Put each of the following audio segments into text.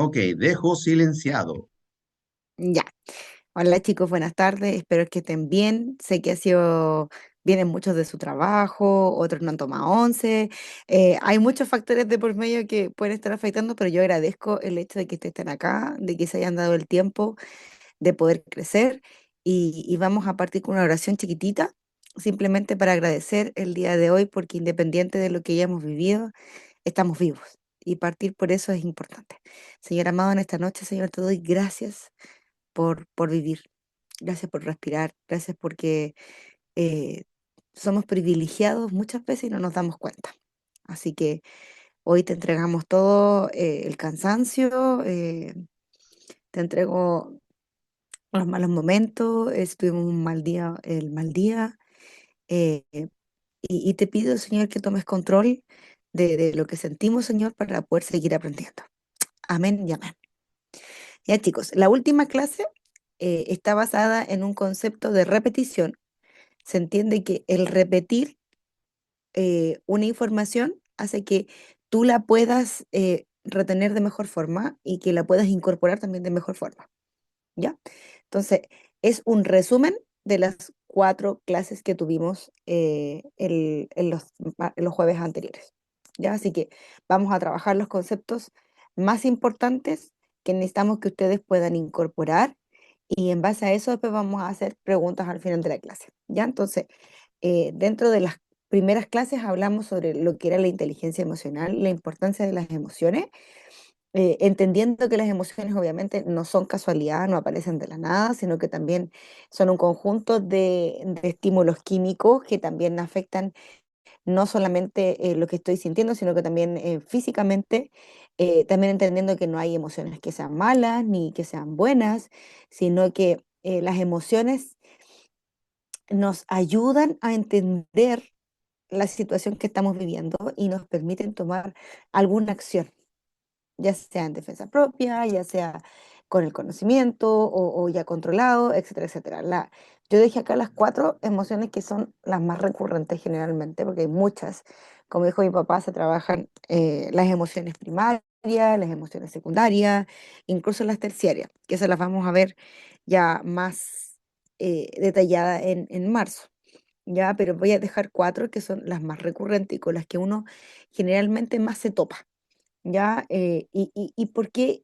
Ok, dejo silenciado. Ya. Hola chicos, buenas tardes. Espero que estén bien. Sé que vienen muchos de su trabajo, otros no han tomado once. Hay muchos factores de por medio que pueden estar afectando, pero yo agradezco el hecho de que estén acá, de que se hayan dado el tiempo de poder crecer y vamos a partir con una oración chiquitita, simplemente para agradecer el día de hoy, porque independiente de lo que hayamos vivido, estamos vivos y partir por eso es importante. Señor amado, en esta noche, Señor, te doy gracias por vivir. Gracias por respirar, gracias porque eh, somos privilegiados muchas veces y no nos damos cuenta. Así que hoy te entregamos todo el cansancio, te entrego los malos momentos, tuvimos un mal día, el mal día, eh, y te pido, Señor, que tomes control de lo que sentimos, Señor, para poder seguir aprendiendo. Amén y amén. Ya chicos, la última clase está basada en un concepto de repetición. Se entiende que el repetir una información hace que tú la puedas retener de mejor forma y que la puedas incorporar también de mejor forma, ¿ya? Entonces, es un resumen de las 4 clases que tuvimos en los jueves anteriores, ¿ya? Así que vamos a trabajar los conceptos más importantes que necesitamos que ustedes puedan incorporar y en base a eso después vamos a hacer preguntas al final de la clase, ¿ya? Entonces, dentro de las primeras clases hablamos sobre lo que era la inteligencia emocional, la importancia de las emociones, entendiendo que las emociones obviamente no son casualidad, no aparecen de la nada, sino que también son un conjunto de estímulos químicos que también afectan no solamente lo que estoy sintiendo, sino que también físicamente, también entendiendo que no hay emociones que sean malas ni que sean buenas, sino que las emociones nos ayudan a entender la situación que estamos viviendo y nos permiten tomar alguna acción, ya sea en defensa propia, ya sea con el conocimiento o ya controlado, etcétera, etcétera. Yo dejé acá las 4 emociones que son las más recurrentes generalmente, porque hay muchas. Como dijo mi papá, se trabajan las emociones primarias, las emociones secundarias, incluso las terciarias, que esas las vamos a ver ya más detalladas en marzo. Ya, pero voy a dejar 4 que son las más recurrentes y con las que uno generalmente más se topa. ¿Ya? ¿Y por qué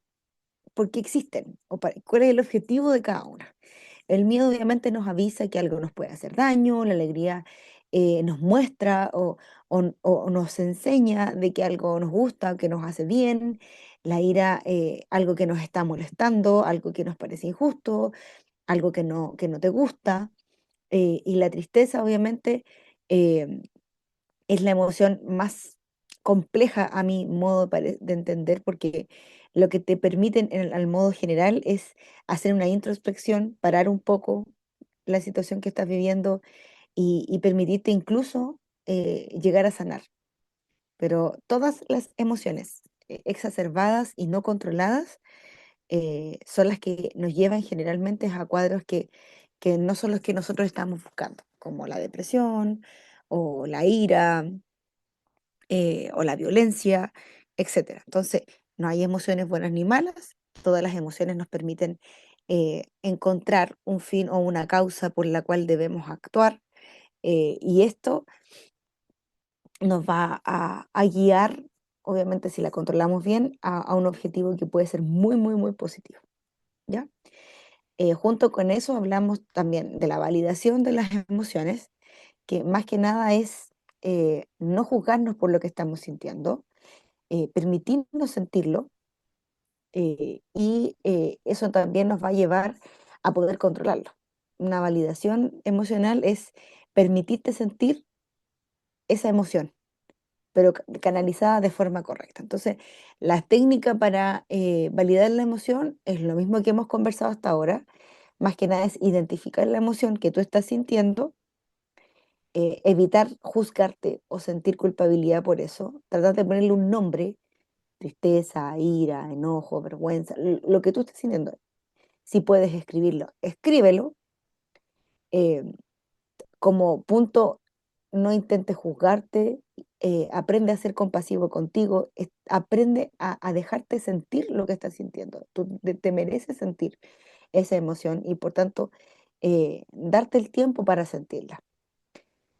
existen? ¿Cuál es el objetivo de cada una? El miedo obviamente nos avisa que algo nos puede hacer daño, la alegría nos muestra o nos enseña de que algo nos gusta, que nos hace bien, la ira algo que nos está molestando, algo que nos parece injusto, algo que no te gusta, y la tristeza obviamente eh, es la emoción más compleja a mi modo de entender, porque lo que te permiten al modo general es hacer una introspección, parar un poco la situación que estás viviendo y permitirte incluso llegar a sanar. Pero todas las emociones exacerbadas y no controladas son las que nos llevan generalmente a cuadros que no son los que nosotros estamos buscando, como la depresión o la ira o la violencia, etcétera. Entonces, no hay emociones buenas ni malas, todas las emociones nos permiten encontrar un fin o una causa por la cual debemos actuar, y esto nos va a guiar, obviamente si la controlamos bien, a un objetivo que puede ser muy, muy, muy positivo, ¿ya? Junto con eso hablamos también de la validación de las emociones, que más que nada es no juzgarnos por lo que estamos sintiendo, permitirnos sentirlo, y eso también nos va a llevar a poder controlarlo. Una validación emocional es permitirte sentir esa emoción, pero canalizada de forma correcta. Entonces, la técnica para validar la emoción es lo mismo que hemos conversado hasta ahora. Más que nada es identificar la emoción que tú estás sintiendo, evitar juzgarte o sentir culpabilidad por eso, tratar de ponerle un nombre: tristeza, ira, enojo, vergüenza, lo que tú estés sintiendo. Si puedes escribirlo, escríbelo, eh, como punto no intentes juzgarte, aprende a ser compasivo contigo, aprende a dejarte sentir lo que estás sintiendo. Tú te mereces sentir esa emoción y por tanto darte el tiempo para sentirla.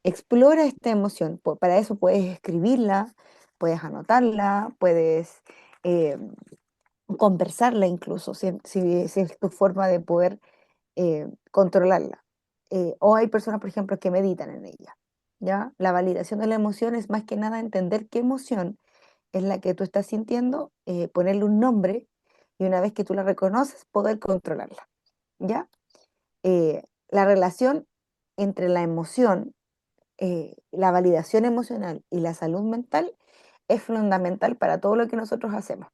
Explora esta emoción, para eso puedes escribirla, puedes anotarla, puedes eh, conversarla incluso, si es tu forma de poder controlarla. O hay personas, por ejemplo, que meditan en ella. ¿Ya? La validación de la emoción es más que nada entender qué emoción es la que tú estás sintiendo, ponerle un nombre y una vez que tú la reconoces, poder controlarla. ¿Ya? La relación entre la emoción, la validación emocional y la salud mental es fundamental para todo lo que nosotros hacemos.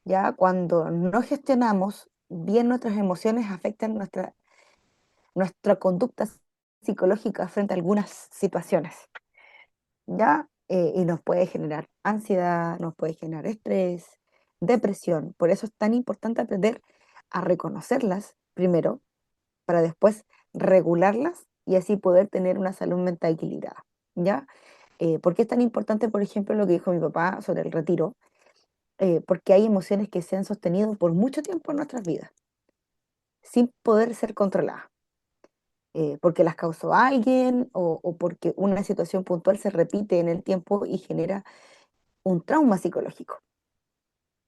¿Ya? Cuando no gestionamos bien nuestras emociones, afectan nuestra conducta psicológica frente a algunas situaciones, ¿ya? Y nos puede generar ansiedad, nos puede generar estrés, depresión. Por eso es tan importante aprender a reconocerlas primero, para después regularlas y así poder tener una salud mental equilibrada, ¿ya? ¿Por qué es tan importante, por ejemplo, lo que dijo mi papá sobre el retiro? Porque hay emociones que se han sostenido por mucho tiempo en nuestras vidas, sin poder ser controladas. Porque las causó alguien o porque una situación puntual se repite en el tiempo y genera un trauma psicológico,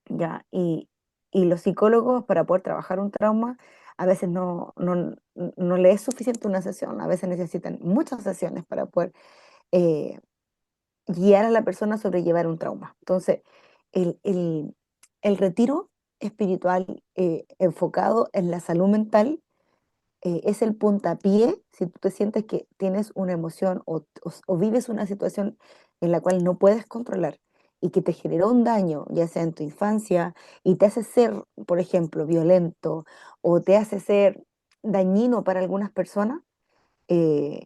¿ya? Y los psicólogos para poder trabajar un trauma a veces no le es suficiente una sesión, a veces necesitan muchas sesiones para poder eh, guiar a la persona a sobrellevar un trauma. Entonces, el, el- el retiro espiritual enfocado en la salud mental es el puntapié si tú te sientes que tienes una emoción o vives una situación en la cual no puedes controlar y que te generó un daño, ya sea en tu infancia, y te hace ser, por ejemplo, violento o te hace ser dañino para algunas personas, eh,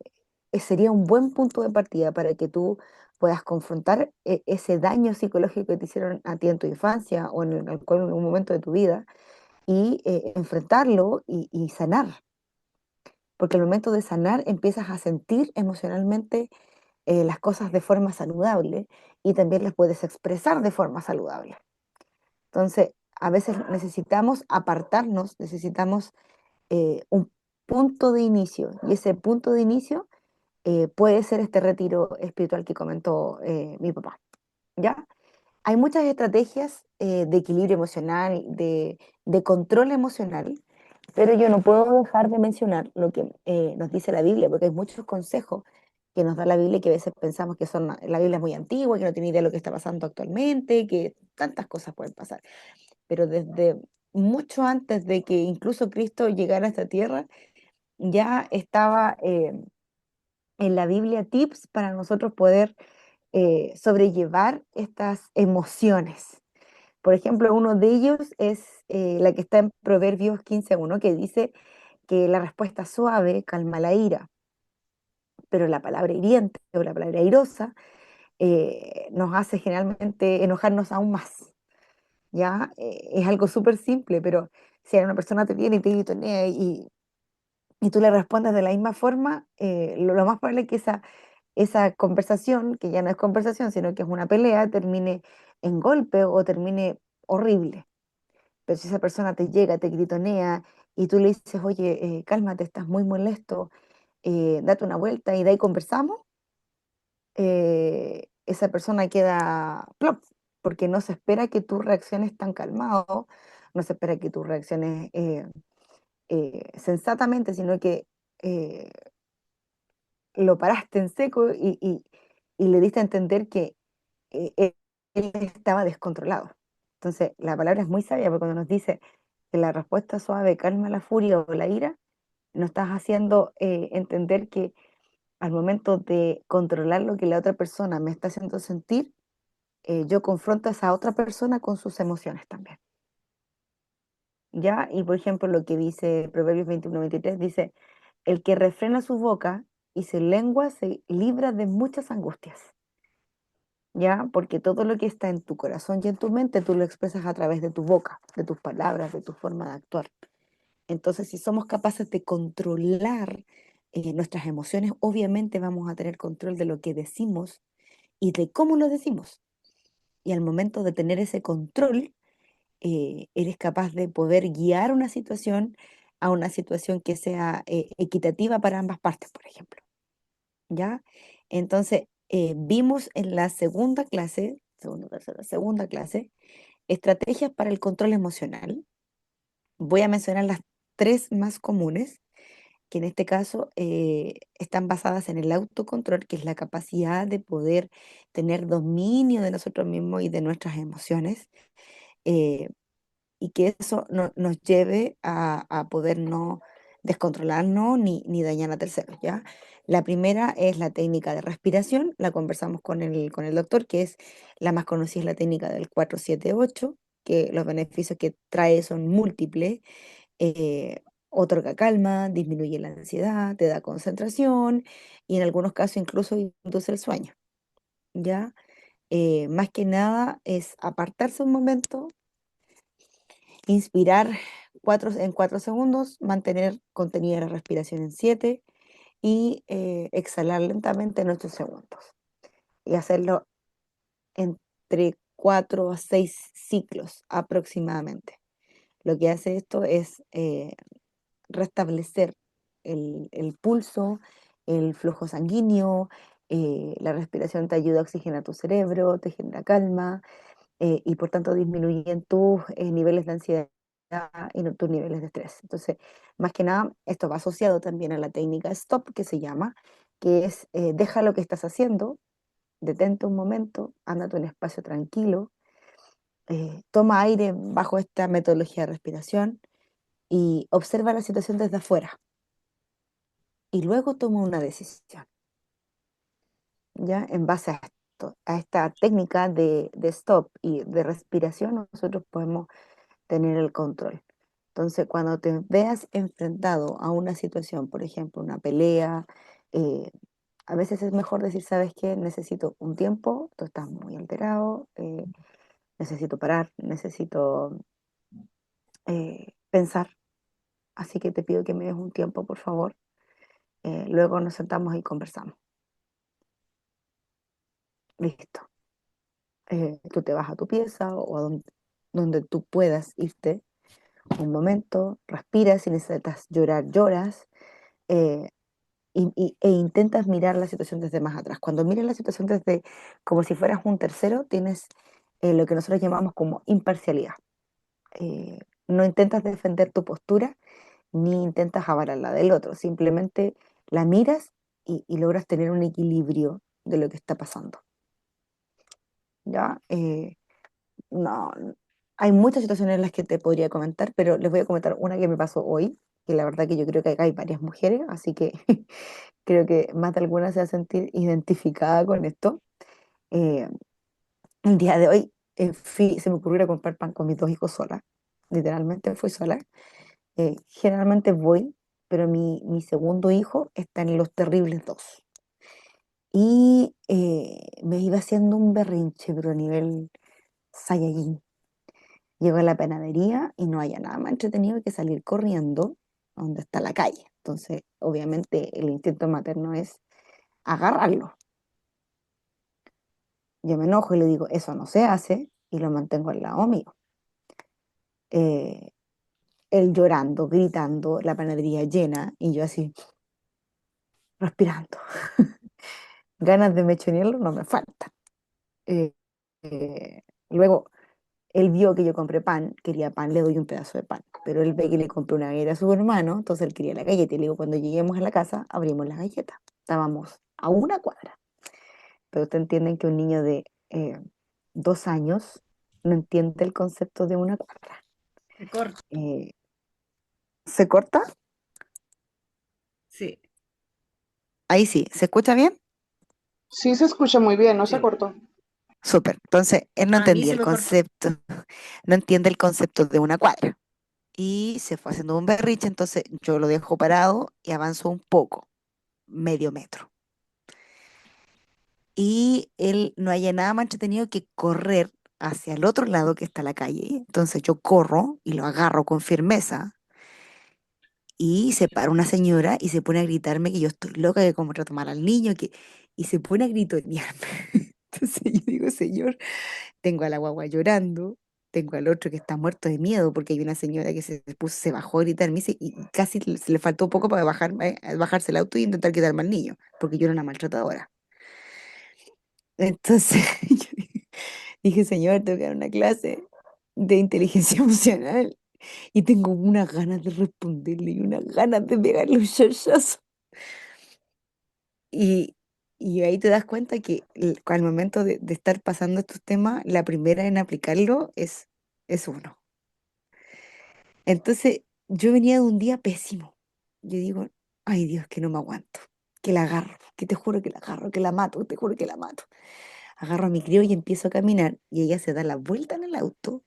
sería un buen punto de partida para que tú puedas confrontar ese daño psicológico que te hicieron a ti en tu infancia o en algún momento de tu vida y enfrentarlo y sanar, porque al momento de sanar empiezas a sentir emocionalmente las cosas de forma saludable y también las puedes expresar de forma saludable. Entonces, a veces necesitamos apartarnos, necesitamos un punto de inicio y ese punto de inicio puede ser este retiro espiritual que comentó mi papá. ¿Ya? Hay muchas estrategias de equilibrio emocional, de control emocional, pero yo no puedo dejar de mencionar lo que nos dice la Biblia, porque hay muchos consejos que nos da la Biblia y que a veces pensamos que la Biblia es muy antigua, que no tiene idea de lo que está pasando actualmente, que tantas cosas pueden pasar. Pero desde mucho antes de que incluso Cristo llegara a esta tierra, ya estaba en la Biblia tips para nosotros poder sobrellevar estas emociones. Por ejemplo, uno de ellos es la que está en Proverbios 15:1, que dice que la respuesta suave calma la ira, pero la palabra hiriente o la palabra airosa nos hace generalmente enojarnos aún más. ¿Ya? Es algo súper simple, pero si una persona te viene y te gritonea y tú le respondes de la misma forma, lo más probable es que esa conversación, que ya no es conversación, sino que es una pelea, termine en golpe o termine horrible. Pero si esa persona te llega, te gritonea y tú le dices, oye, cálmate, estás muy molesto, date una vuelta y de ahí conversamos, esa persona queda plop, porque no se espera que tú reacciones tan calmado, no se espera que tú reacciones sensatamente, sino que eh, lo paraste en seco y le diste a entender que él estaba descontrolado. Entonces, la palabra es muy sabia porque cuando nos dice que la respuesta suave calma la furia o la ira, nos estás haciendo entender que al momento de controlar lo que la otra persona me está haciendo sentir, yo confronto a esa otra persona con sus emociones también. ¿Ya? Y por ejemplo, lo que dice Proverbios 21:23 dice, el que refrena su boca y su lengua se libra de muchas angustias. ¿Ya? Porque todo lo que está en tu corazón y en tu mente, tú lo expresas a través de tu boca, de tus palabras, de tu forma de actuar. Entonces, si somos capaces de controlar nuestras emociones, obviamente vamos a tener control de lo que decimos y de cómo lo decimos. Y al momento de tener ese control, eres capaz de poder guiar una situación a una situación que sea equitativa para ambas partes, por ejemplo. ¿Ya? Entonces, vimos en la segunda clase, estrategias para el control emocional. Voy a mencionar las tres más comunes, que en este caso están basadas en el autocontrol, que es la capacidad de poder tener dominio de nosotros mismos y de nuestras emociones. eh, y que eso nos lleve a poder no descontrolarnos ni dañar a terceros, ¿ya? La primera es la técnica de respiración, la conversamos con el doctor, que es la más conocida, es la técnica del 4-7-8, que los beneficios que trae son múltiples. eh, Otorga calma, disminuye la ansiedad, te da concentración y en algunos casos incluso induce el sueño, ¿ya? Más que nada es apartarse un momento, inspirar en 4 segundos, mantener contenida la respiración en 7 y exhalar lentamente en 8 segundos. Y hacerlo entre 4 a 6 ciclos aproximadamente. Lo que hace esto es restablecer el pulso, el flujo sanguíneo, la respiración te ayuda a oxigenar tu cerebro, te genera calma, y por tanto disminuyen tus niveles de ansiedad y tus niveles de estrés. Entonces, más que nada, esto va asociado también a la técnica STOP, que se llama, que es deja lo que estás haciendo, detente un momento, ándate a un espacio tranquilo, toma aire bajo esta metodología de respiración y observa la situación desde afuera y luego toma una decisión. ¿Ya? En base a esto, a esta técnica de stop y de respiración, nosotros podemos tener el control. Entonces, cuando te veas enfrentado a una situación, por ejemplo, una pelea, eh, a veces es mejor decir, ¿sabes qué? Necesito un tiempo, tú estás muy alterado, necesito parar, necesito pensar, así que te pido que me des un tiempo, por favor. Luego nos sentamos y conversamos. Listo. Tú te vas a tu pieza o a donde tú puedas irte un momento, respiras, si necesitas llorar, lloras, eh, e intentas mirar la situación desde más atrás. Cuando miras la situación desde como si fueras un tercero, tienes lo que nosotros llamamos como imparcialidad. No intentas defender tu postura ni intentas avalar la del otro, simplemente la miras y logras tener un equilibrio de lo que está pasando. ¿Ya? No, hay muchas situaciones en las que te podría comentar, pero les voy a comentar una que me pasó hoy, que la verdad que yo creo que acá hay varias mujeres, así que creo que más de alguna se va a sentir identificada con esto. Eh, el día de hoy se me ocurrió ir a comprar pan con mis dos hijos sola, literalmente fui sola. Generalmente voy, pero mi segundo hijo está en los terribles dos. Y me iba haciendo un berrinche, pero a nivel Saiyajin. Llego a la panadería y no haya nada más entretenido que salir corriendo a donde está la calle. Entonces, obviamente, el instinto materno es agarrarlo. Yo me enojo y le digo, eso no se hace, y lo mantengo al lado mío. Eh, Él llorando, gritando, la panadería llena, y yo así, respirando. Ganas de mechonearlo no me faltan. Eh, Luego, él vio que yo compré pan, quería pan, le doy un pedazo de pan, pero él ve que le compré una galleta a su hermano, entonces él quería la galleta, y le digo, cuando lleguemos a la casa, abrimos las galletas. Estábamos a una cuadra, pero ustedes entienden que un niño de 2 años no entiende el concepto de una cuadra. Se corta, Eh, ¿Se corta? sí, Ahí sí, ¿se escucha bien? Sí, se escucha muy bien, no se sí. cortó. Súper. Entonces, él no A mí entendía se el me cortó. concepto, no entiende el concepto de una cuadra. Y se fue haciendo un berriche, entonces yo lo dejo parado y avanzo un poco, medio metro. Y él no haya nada más entretenido que correr hacia el otro lado que está la calle. Entonces yo corro y lo agarro con firmeza Y se para una señora y se pone a gritarme que yo estoy loca, que cómo trato mal al niño, y se pone a gritonearme. Entonces yo digo, señor, tengo a la guagua llorando, tengo al otro que está muerto de miedo porque hay una señora que se bajó a gritarme y casi se le faltó poco para bajarse el auto y intentar quitarme al niño, porque yo era una maltratadora. Entonces yo dije, señor, tengo que dar una clase de inteligencia emocional y tengo unas ganas de responderle y unas ganas de pegarle un chachazo. Y, y ahí te das cuenta que al momento de estar pasando estos temas, la primera en aplicarlo es uno. Entonces, yo venía de un día pésimo. Yo digo, ay Dios, que no me aguanto, que la agarro, que te juro que la agarro, que la mato, te juro que la mato. Agarro a mi crío y empiezo a caminar y ella se da la vuelta en el auto,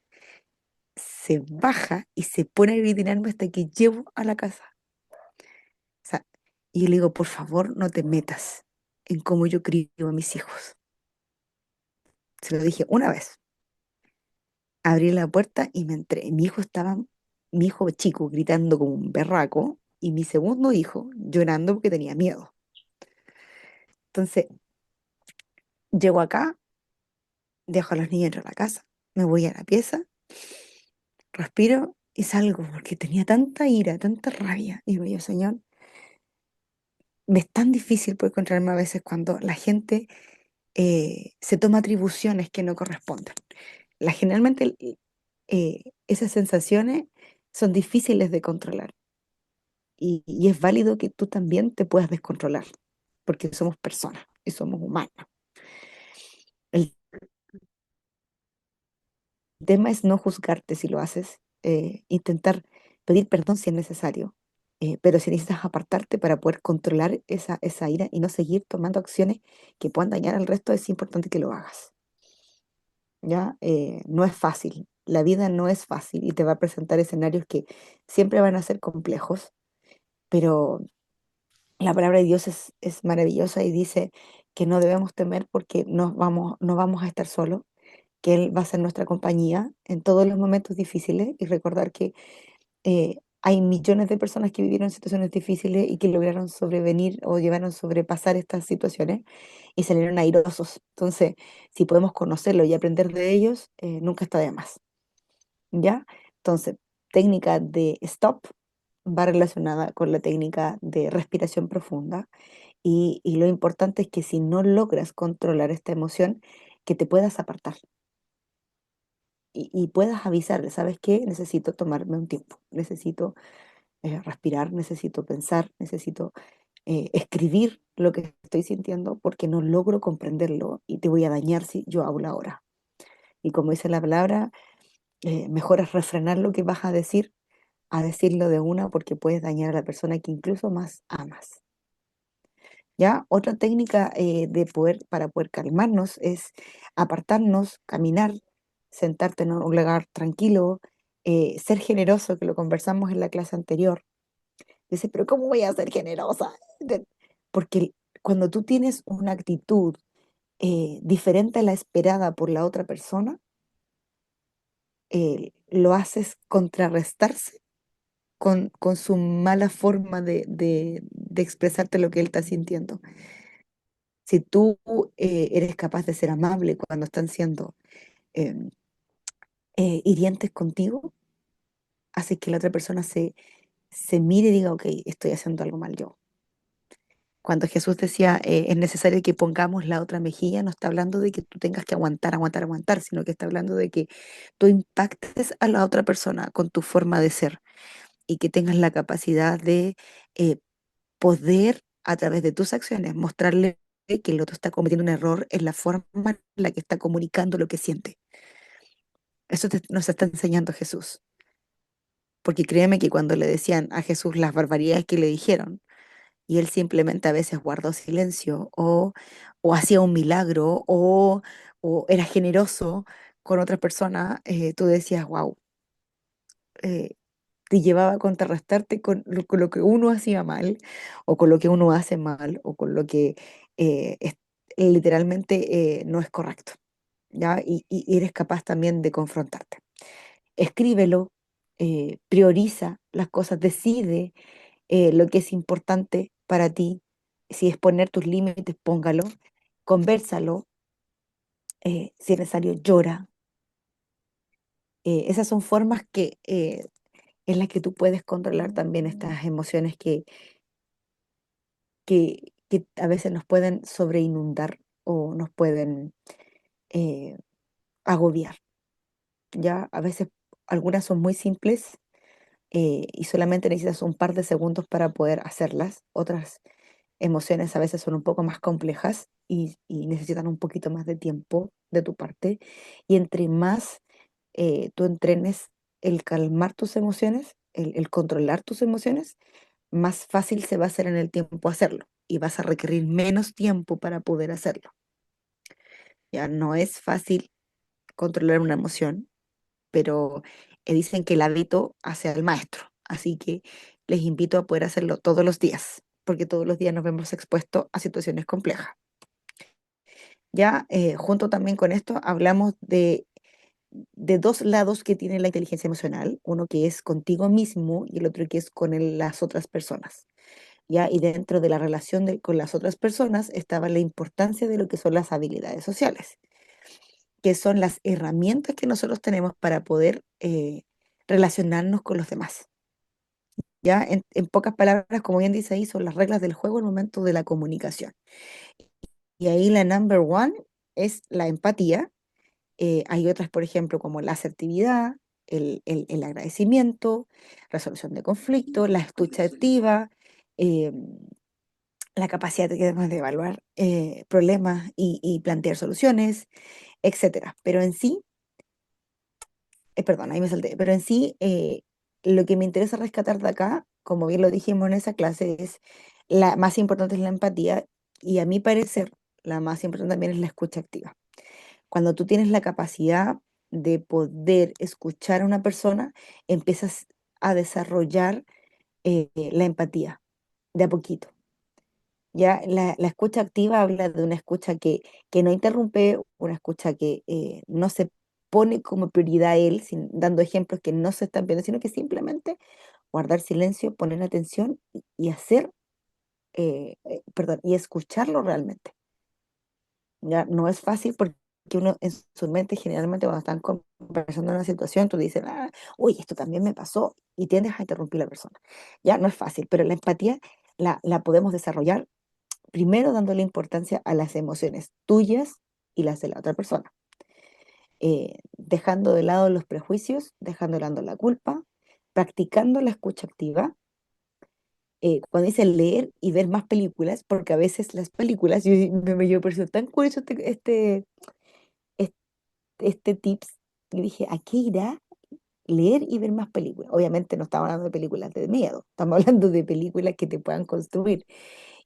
se baja y se pone a gritarme hasta que llevo a la casa. O sea, y yo le digo, por favor, no te metas en cómo yo crío a mis hijos. Se lo dije una vez. Abrí la puerta y me entré. Mi hijo chico gritando como un berraco y mi segundo hijo llorando porque tenía miedo. Entonces, llego acá, dejo a los niños en la casa, me voy a la pieza, respiro y salgo porque tenía tanta ira, tanta rabia. Digo yo, Señor, me es tan difícil por encontrarme a veces cuando la gente se toma atribuciones que no corresponden. Generalmente esas sensaciones son difíciles de controlar y es válido que tú también te puedas descontrolar, porque somos personas y somos humanos. El tema es no juzgarte si lo haces, intentar pedir perdón si es necesario, pero si necesitas apartarte para poder controlar esa ira y no seguir tomando acciones que puedan dañar al resto, es importante que lo hagas. ¿Ya? No es fácil, la vida no es fácil y te va a presentar escenarios que siempre van a ser complejos, pero la palabra de Dios es maravillosa y dice que no debemos temer porque no vamos a estar solos, que Él va a ser nuestra compañía en todos los momentos difíciles y recordar que hay millones de personas que vivieron situaciones difíciles y que lograron sobrevenir o llevaron a sobrepasar estas situaciones y salieron airosos. Entonces, si podemos conocerlo y aprender de ellos, nunca está de más. ¿Ya? Entonces, técnica de stop va relacionada con la técnica de respiración profunda y lo importante es que si no logras controlar esta emoción, que te puedas apartar y puedas avisarle, ¿sabes qué? Necesito tomarme un tiempo, necesito respirar, necesito pensar, necesito escribir lo que estoy sintiendo porque no logro comprenderlo y te voy a dañar si yo hablo ahora. Y como dice la palabra, mejor es refrenar lo que vas a decir a decirlo de una porque puedes dañar a la persona que incluso más amas. ¿Ya? Otra técnica para poder calmarnos es apartarnos, caminar, sentarte en un lugar tranquilo, ser generoso, que lo conversamos en la clase anterior. Dice, pero ¿cómo voy a ser generosa? Porque cuando tú tienes una actitud diferente a la esperada por la otra persona, lo haces contrarrestarse con su mala forma de expresarte lo que él está sintiendo. Si tú eres capaz de ser amable cuando están siendo em, hirientes contigo, hace que la otra persona se mire y diga, ok, estoy haciendo algo mal yo. Cuando Jesús decía, es necesario que pongamos la otra mejilla, no está hablando de que tú tengas que aguantar, aguantar, aguantar, sino que está hablando de que tú impactes a la otra persona con tu forma de ser y que tengas la capacidad de eh, poder, a través de tus acciones, mostrarle que el otro está cometiendo un error en la forma en la que está comunicando lo que siente. Eso nos está enseñando Jesús. Porque créeme que cuando le decían a Jesús las barbaridades que le dijeron, y él simplemente a veces guardó silencio o hacía un milagro o era generoso con otra persona, tú decías, wow, te llevaba a contrarrestarte con lo que uno hacía mal o con lo que uno hace mal o con lo que literalmente no es correcto, ¿ya? Y eres capaz también de confrontarte. Escríbelo, prioriza las cosas, decide lo que es importante para ti. Si es poner tus límites, póngalo, convérsalo, si es necesario, llora. Esas son formas en las que tú puedes controlar también estas emociones que a veces nos pueden sobreinundar o nos pueden eh, agobiar. Ya a veces algunas son muy simples y solamente necesitas un par de segundos para poder hacerlas. Otras emociones a veces son un poco más complejas y necesitan un poquito más de tiempo de tu parte. Y entre más tú entrenes el calmar tus emociones, el controlar tus emociones, más fácil se va a hacer en el tiempo hacerlo y vas a requerir menos tiempo para poder hacerlo. Ya no es fácil controlar una emoción, pero dicen que el hábito hace al maestro, así que les invito a poder hacerlo todos los días, porque todos los días nos vemos expuestos a situaciones complejas. Ya junto también con esto hablamos de dos lados que tiene la inteligencia emocional, uno que es contigo mismo y el otro que es con las otras personas. ¿Ya? Y dentro de la relación con las otras personas estaba la importancia de lo que son las habilidades sociales, que son las herramientas que nosotros tenemos para poder relacionarnos con los demás. ¿Ya? En pocas palabras, como bien dice ahí, son las reglas del juego en el momento de la comunicación. Y ahí la number one es la empatía. Hay otras, por ejemplo, como la asertividad, el agradecimiento, resolución de conflictos, la escucha activa, eh, la capacidad que tenemos de evaluar problemas y plantear soluciones, etcétera. Pero en sí, perdón, ahí me salté, pero en sí, lo que me interesa rescatar de acá, como bien lo dijimos en esa clase, es la más importante es la empatía y a mi parecer la más importante también es la escucha activa. Cuando tú tienes la capacidad de poder escuchar a una persona, empiezas a desarrollar la empatía de a poquito. Ya la escucha activa habla de una escucha que no interrumpe, una escucha que no se pone como prioridad a él, dando ejemplos que no se están viendo, sino que simplemente guardar silencio, poner atención y hacer, perdón, y escucharlo realmente. Ya no es fácil porque uno en su mente generalmente cuando están conversando en una situación, tú dices, ah, uy, esto también me pasó y tiendes a interrumpir a la persona. Ya no es fácil, pero la empatía la podemos desarrollar primero dándole importancia a las emociones tuyas y las de la otra persona, dejando de lado los prejuicios, dejando de lado la culpa, practicando la escucha activa. Cuando dice leer y ver más películas, porque a veces las películas, yo pareció tan curioso es- este tips, y dije, ¿a qué irá leer y ver más películas? Obviamente no estamos hablando de películas de miedo, estamos hablando de películas que te puedan construir.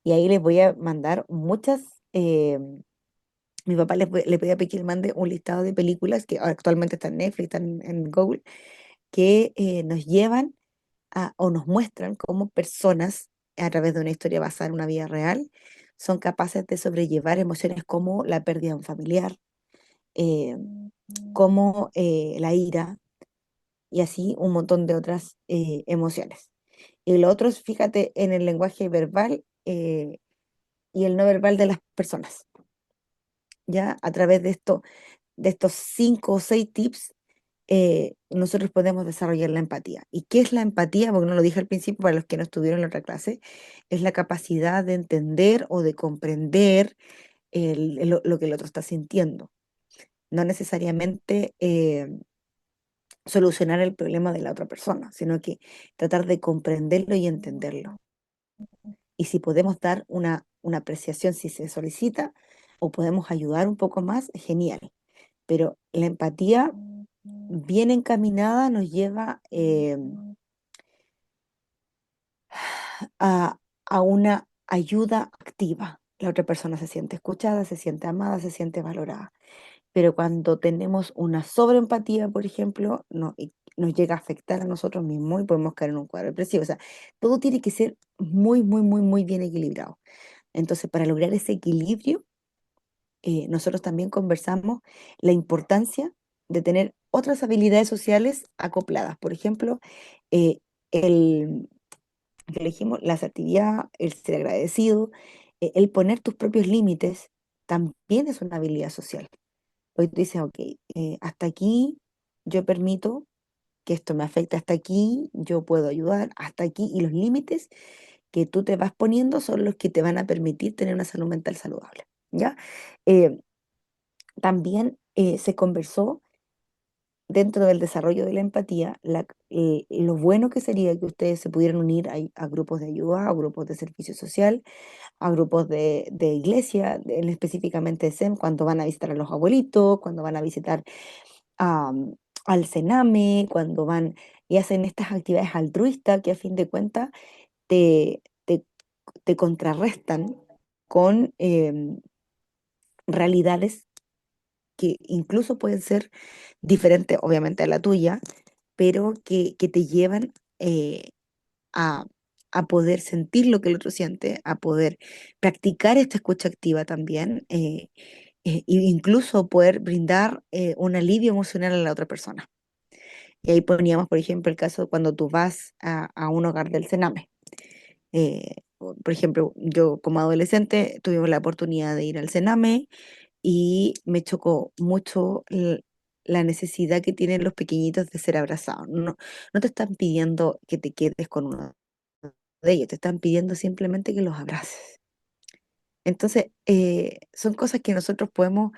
Y ahí les voy a mandar muchas. Mi papá le pedí a Pequi que le mande un listado de películas que actualmente están en Netflix, están en Google, que nos llevan o nos muestran cómo personas, a través de una historia basada en una vida real, son capaces de sobrellevar emociones como la pérdida de un familiar, eh, como la ira y así un montón de otras emociones. Y lo otro es, fíjate, en el lenguaje verbal y el no verbal de las personas. Ya a través de estos 5 o 6 tips, nosotros podemos desarrollar la empatía. ¿Y qué es la empatía? Porque no lo dije al principio para los que no estuvieron en la otra clase, es la capacidad de entender o de comprender lo que el otro está sintiendo. No necesariamente solucionar el problema de la otra persona, sino que tratar de comprenderlo y entenderlo. Y si podemos dar una apreciación si se solicita o podemos ayudar un poco más, genial. Pero la empatía bien encaminada nos lleva a una ayuda activa. La otra persona se siente escuchada, se siente amada, se siente valorada. Pero cuando tenemos una sobreempatía, por ejemplo, y nos llega a afectar a nosotros mismos y podemos caer en un cuadro depresivo. O sea, todo tiene que ser muy, muy, muy, muy bien equilibrado. Entonces, para lograr ese equilibrio, nosotros también conversamos la importancia de tener otras habilidades sociales acopladas. Por ejemplo, eh, el que elegimos la asertividad, el ser agradecido, el poner tus propios límites, también es una habilidad social. Hoy tú dices, ok, hasta aquí yo permito que esto me afecte, hasta aquí yo puedo ayudar, hasta aquí, y los límites que tú te vas poniendo son los que te van a permitir tener una salud mental saludable, ¿ya? Eh, También se conversó dentro del desarrollo de la empatía, lo bueno que sería que ustedes se pudieran unir a grupos de ayuda, a grupos de servicio social, a grupos de iglesia, específicamente de SEM, cuando van a visitar a los abuelitos, cuando van a visitar a, al Sename, cuando van y hacen estas actividades altruistas que a fin de cuentas te, te, te contrarrestan con realidades que incluso pueden ser diferentes, obviamente, a la tuya, pero que te llevan a, a poder sentir lo que el otro siente, a poder practicar esta escucha activa también, e incluso poder brindar un alivio emocional a la otra persona. Y ahí poníamos, por ejemplo, el caso cuando tú vas a un hogar del Sename. Por ejemplo, yo como adolescente tuvimos la oportunidad de ir al Sename y me chocó mucho la necesidad que tienen los pequeñitos de ser abrazados. No, no te están pidiendo que te quedes con uno de ellos, te están pidiendo simplemente que los abraces. Entonces, son cosas que nosotros podemos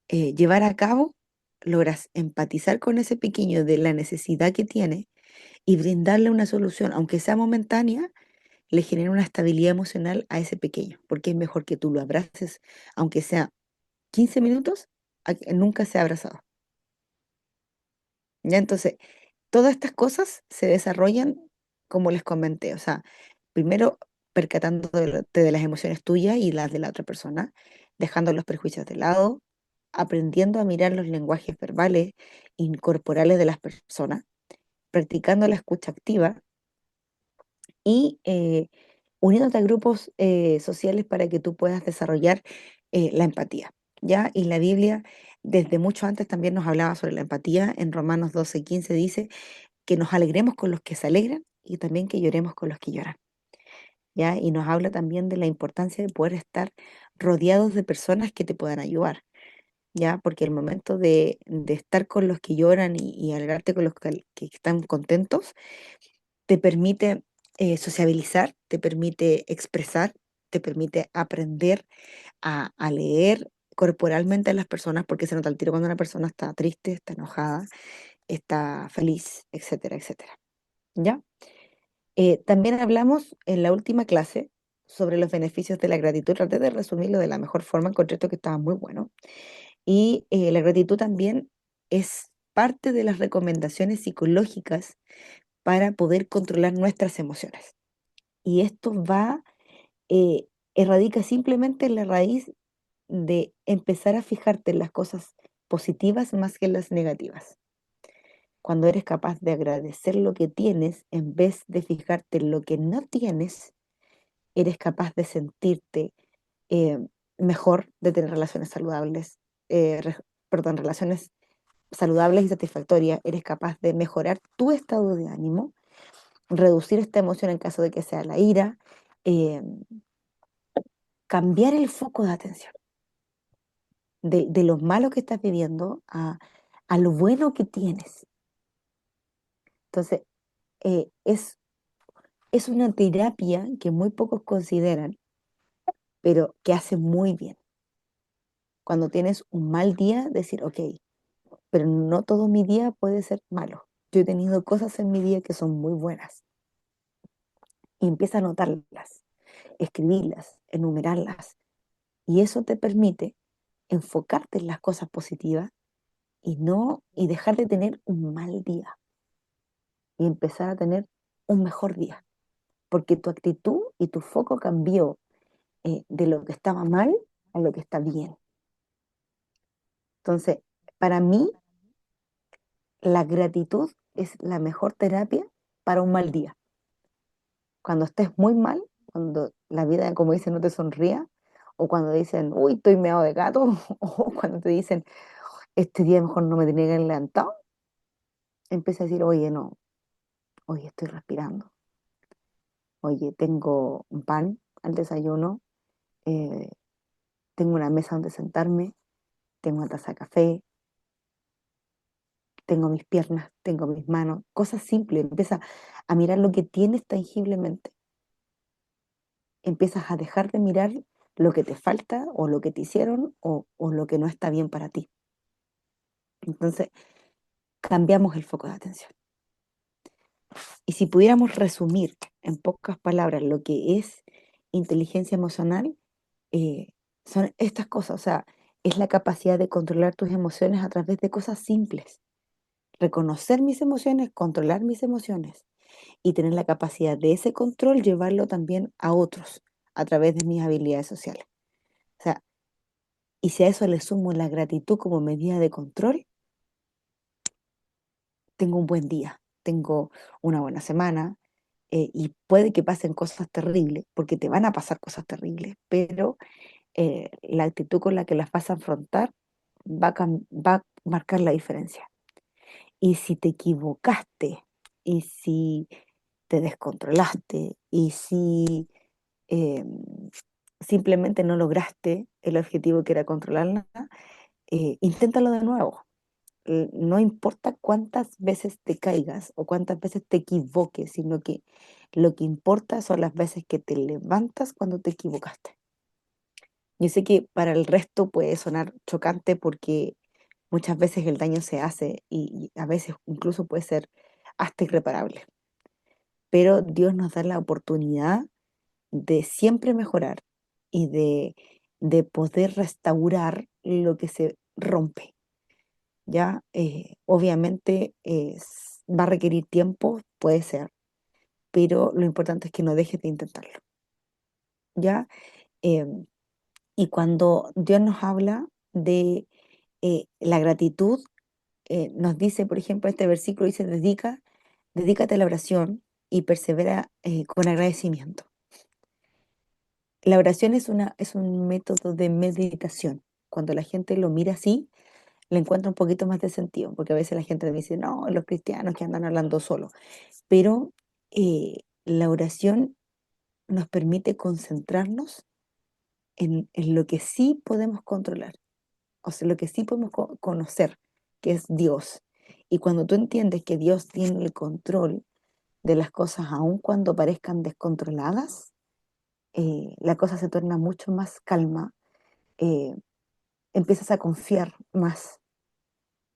llevar a cabo, logras empatizar con ese pequeño de la necesidad que tiene y brindarle una solución, aunque sea momentánea, le genera una estabilidad emocional a ese pequeño, porque es mejor que tú lo abraces, aunque sea 15 minutos, a que nunca sea abrazado. ¿Ya? Entonces, todas estas cosas se desarrollan como les comenté, o sea, primero percatándote de las emociones tuyas y las de la otra persona, dejando los prejuicios de lado, aprendiendo a mirar los lenguajes verbales incorporales de las personas, practicando la escucha activa y uniéndote a grupos sociales para que tú puedas desarrollar la empatía. ¿Ya? Y la Biblia, desde mucho antes, también nos hablaba sobre la empatía. En Romanos 12:15 dice que nos alegremos con los que se alegran y también que lloremos con los que lloran. ¿Ya? Y nos habla también de la importancia de poder estar rodeados de personas que te puedan ayudar. ¿Ya? Porque el momento de estar con los que lloran y alegrarte con los que están contentos, te permite sociabilizar, te permite expresar, te permite aprender a leer corporalmente a las personas, porque se nota al tiro cuando una persona está triste, está enojada, está feliz, etcétera, etcétera. ¿Ya? También hablamos en la última clase sobre los beneficios de la gratitud. Traté de resumirlo de la mejor forma, encontré esto que estaba muy bueno. Y la gratitud también es parte de las recomendaciones psicológicas para poder controlar nuestras emociones. Y esto eh, erradica simplemente en la raíz de empezar a fijarte en las cosas positivas más que en las negativas. Cuando eres capaz de agradecer lo que tienes en vez de fijarte en lo que no tienes, eres capaz de sentirte eh, mejor, de tener relaciones saludables, relaciones saludables y satisfactorias, eres capaz de mejorar tu estado de ánimo, reducir esta emoción en caso de que sea la ira, eh, cambiar el foco de atención de lo malo que estás viviendo a lo bueno que tienes. Entonces, eh, es, es una terapia que muy pocos consideran, pero que hace muy bien. Cuando tienes un mal día, decir, ok, pero no todo mi día puede ser malo. Yo he tenido cosas en mi día que son muy buenas. Y empieza a anotarlas, escribirlas, enumerarlas. Y eso te permite enfocarte en las cosas positivas y dejar de tener un mal día y empezar a tener un mejor día, porque tu actitud y tu foco cambió de lo que estaba mal a lo que está bien. Entonces, para mí, la gratitud es la mejor terapia para un mal día. Cuando estés muy mal, cuando la vida, como dicen, no te sonría, o cuando dicen, uy, estoy meado de gato, o cuando te dicen, este día mejor no me tenía que haber levantado, empieza a decir, oye, no, oye, estoy respirando, oye, tengo un pan al desayuno, eh, tengo una mesa donde sentarme, tengo una taza de café, tengo mis piernas, tengo mis manos, cosas simples. Empieza a mirar lo que tienes tangiblemente. Empiezas a dejar de mirar lo que te falta o lo que te hicieron o lo que no está bien para ti. Entonces, cambiamos el foco de atención. Y si pudiéramos resumir en pocas palabras lo que es inteligencia emocional, eh, son estas cosas, o sea, es la capacidad de controlar tus emociones a través de cosas simples. Reconocer mis emociones, controlar mis emociones y tener la capacidad de ese control llevarlo también a otros a través de mis habilidades sociales. O sea, y si a eso le sumo la gratitud como medida de control, tengo un buen día, tengo una buena semana, y puede que pasen cosas terribles, porque te van a pasar cosas terribles, pero la actitud con la que las vas a afrontar va a marcar la diferencia. Y si te equivocaste, y si te descontrolaste, y si eh, simplemente no lograste el objetivo que era controlarla, inténtalo de nuevo. No importa cuántas veces te caigas o cuántas veces te equivoques, sino que lo que importa son las veces que te levantas cuando te equivocaste. Yo sé que para el resto puede sonar chocante porque muchas veces el daño se hace y a veces incluso puede ser hasta irreparable, pero Dios nos da la oportunidad de siempre mejorar y de poder restaurar lo que se rompe. ¿Ya? Obviamente va a requerir tiempo, puede ser, pero lo importante es que no dejes de intentarlo, ¿ya? Em, y cuando Dios nos habla de la gratitud, nos dice, por ejemplo, este versículo dice, dedícate a la oración y persevera con agradecimiento. La oración es un método de meditación. Cuando la gente lo mira así, le encuentra un poquito más de sentido, porque a veces la gente me dice, no, los cristianos que andan hablando solo, pero la oración nos permite concentrarnos en lo que sí podemos controlar, o sea, lo que sí podemos conocer, que es Dios. Y cuando tú entiendes que Dios tiene el control de las cosas, aun cuando parezcan descontroladas, la cosa se torna mucho más calma, eh, empiezas a confiar más.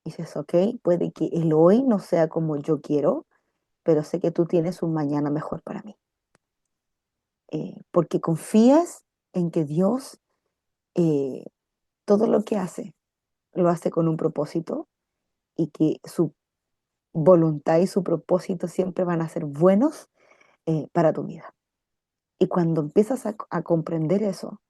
Dices, ok, puede que el hoy no sea como yo quiero, pero sé que tú tienes un mañana mejor para mí. Porque confías en que Dios eh, todo lo que hace, lo hace con un propósito y que su voluntad y su propósito siempre van a ser buenos para tu vida. Y cuando empiezas a comprender eso,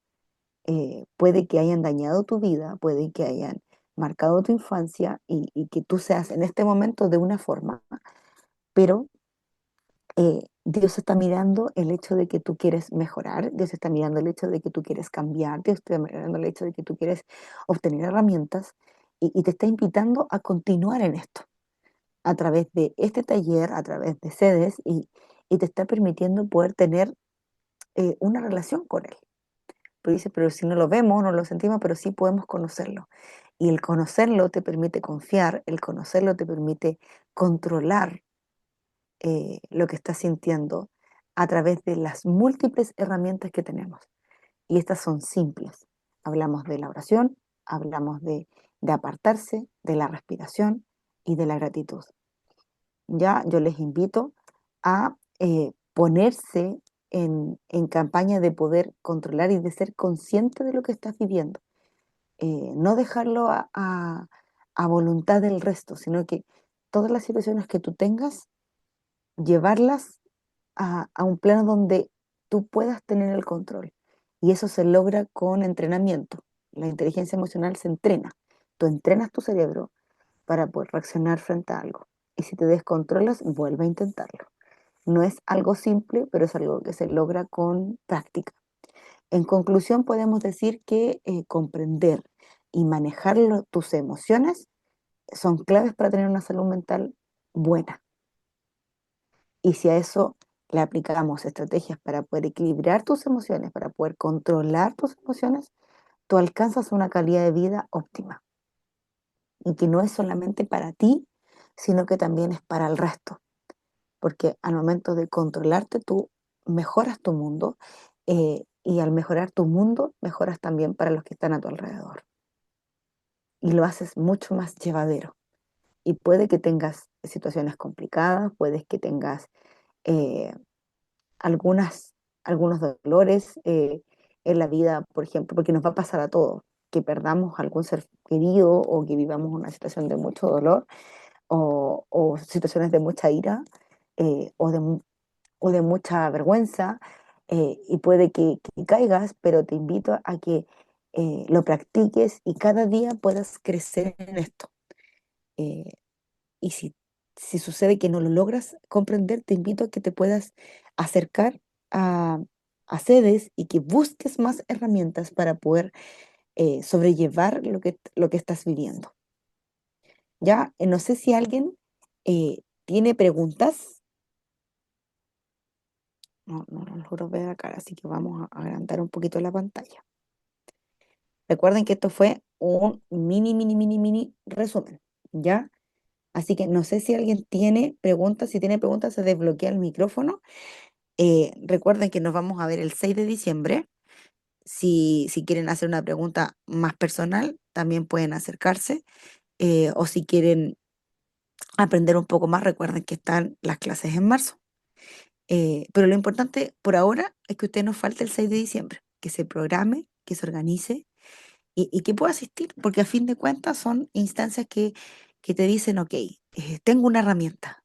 puede que hayan dañado tu vida, puede que hayan marcado tu infancia y que tú seas en este momento de una forma, pero Dios está mirando el hecho de que tú quieres mejorar, Dios está mirando el hecho de que tú quieres cambiar, Dios está mirando el hecho de que tú quieres obtener herramientas y te está invitando a continuar en esto a través de este taller, a través de sedes y te está permitiendo poder tener una relación con Él. Pero dice, pero si no lo vemos, no lo sentimos, pero sí podemos conocerlo. Y el conocerlo te permite confiar, el conocerlo te permite controlar lo que estás sintiendo a través de las múltiples herramientas que tenemos. Y estas son simples. Hablamos de la oración, hablamos de apartarse, de la respiración y de la gratitud. Ya yo les invito a ponerse en campaña de poder controlar y de ser consciente de lo que estás viviendo. No dejarlo a voluntad del resto, sino que todas las situaciones que tú tengas, llevarlas a un plano donde tú puedas tener el control. Y eso se logra con entrenamiento. La inteligencia emocional se entrena. Tú entrenas tu cerebro para poder reaccionar frente a algo. Y si te descontrolas, vuelve a intentarlo. No es algo simple, pero es algo que se logra con práctica. En conclusión, podemos decir que comprender y manejar tus emociones son claves para tener una salud mental buena. Y si a eso le aplicamos estrategias para poder equilibrar tus emociones, para poder controlar tus emociones, tú alcanzas una calidad de vida óptima y que no es solamente para ti, sino que también es para el resto, porque al momento de controlarte tú mejoras tu mundo, y al mejorar tu mundo mejoras también para los que están a tu alrededor y lo haces mucho más llevadero. Y puede que tengas situaciones complicadas, puedes que tengas eh, algunas, algunos dolores en la vida, por ejemplo, porque nos va a pasar a todos, que perdamos algún ser querido o que vivamos una situación de mucho dolor o situaciones de mucha ira, o de mucha vergüenza, y puede que caigas, pero te invito a que lo practiques y cada día puedas crecer en esto. Eh, y si sucede que no lo logras comprender, te invito a que te puedas acercar a, a sedes y que busques más herramientas para poder sobrellevar lo que estás viviendo. Ya, no sé si alguien tiene preguntas. No, no logro ver acá, así que vamos a agrandar un poquito la pantalla. Recuerden que esto fue un mini, mini, mini, mini resumen, ¿ya? Así que no sé si alguien tiene preguntas. Si tiene preguntas, se desbloquea el micrófono. Recuerden que nos vamos a ver el 6 de diciembre. Si quieren hacer una pregunta más personal, también pueden acercarse. O si quieren aprender un poco más, recuerden que están las clases en marzo. Pero lo importante por ahora es que usted no falte el 6 de diciembre, que se programe, que se organice y que pueda asistir, porque a fin de cuentas son instancias que te dicen, ok, tengo una herramienta.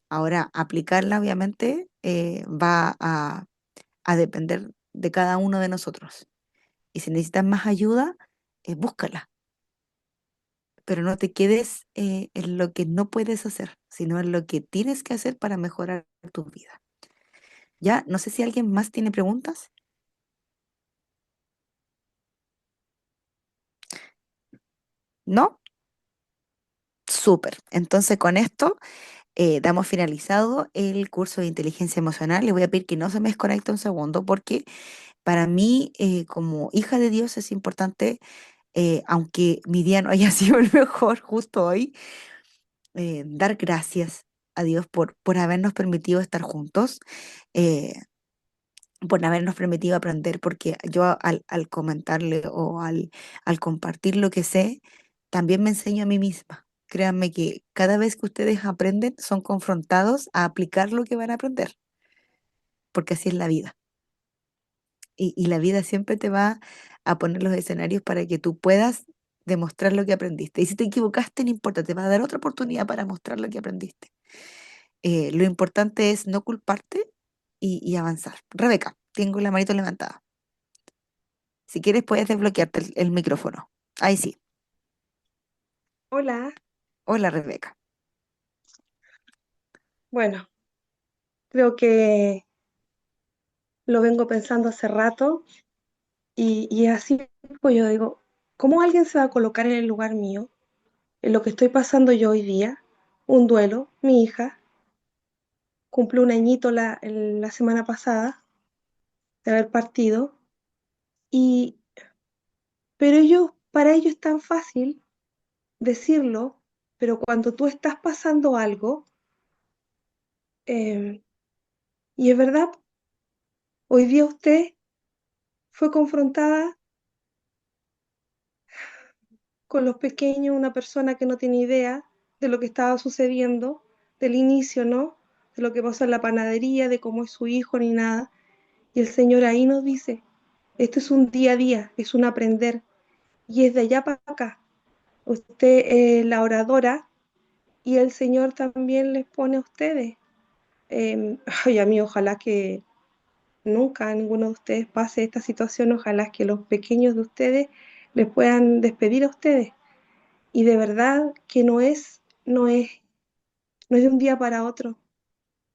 Ahora, aplicarla obviamente va a depender de cada uno de nosotros. Y si necesitas más ayuda, búscala, pero no te quedes en lo que no puedes hacer, sino en lo que tienes que hacer para mejorar tu vida. Ya, no sé si alguien más tiene preguntas. ¿No? Súper. Entonces, con esto damos finalizado el curso de inteligencia emocional. Le voy a pedir que no se me desconecte un segundo porque para mí, como hija de Dios, es importante, aunque mi día no haya sido el mejor justo hoy, dar gracias a Dios por habernos permitido estar juntos, eh, por habernos permitido aprender, porque yo al comentarle o al compartir lo que sé, también me enseño a mí misma. Créanme que cada vez que ustedes aprenden, son confrontados a aplicar lo que van a aprender, porque así es la vida. Y la vida siempre te va a poner los escenarios para que tú puedas demostrar lo que aprendiste. Y si te equivocaste, no importa, te va a dar otra oportunidad para mostrar lo que aprendiste. Lo importante es no culparte y avanzar. Rebeca, tengo la manito levantada. Si quieres, puedes desbloquearte el micrófono. Ahí sí. Hola, Hola, Rebeca. bueno, creo que lo vengo pensando hace rato y es así, pues yo digo, ¿cómo alguien se va a colocar en el lugar mío, en lo que estoy pasando yo hoy día? Un duelo, mi hija cumplió un añito la semana pasada de haber partido, y, pero para ellos es tan fácil decirlo, pero cuando tú estás pasando algo, eh, y es verdad, hoy día usted fue confrontada con los pequeños, una persona que no tiene idea de lo que estaba sucediendo, del inicio, ¿no? De lo que pasó en la panadería, de cómo es su hijo, ni nada. Y el Señor ahí nos dice, esto es un día a día, es un aprender, y es de allá para acá. Usted es la oradora y el Señor también les pone a ustedes. Ay, a mí ojalá que nunca a ninguno de ustedes pase esta situación, ojalá que los pequeños de ustedes les puedan despedir a ustedes. Y de verdad que no es de un día para otro.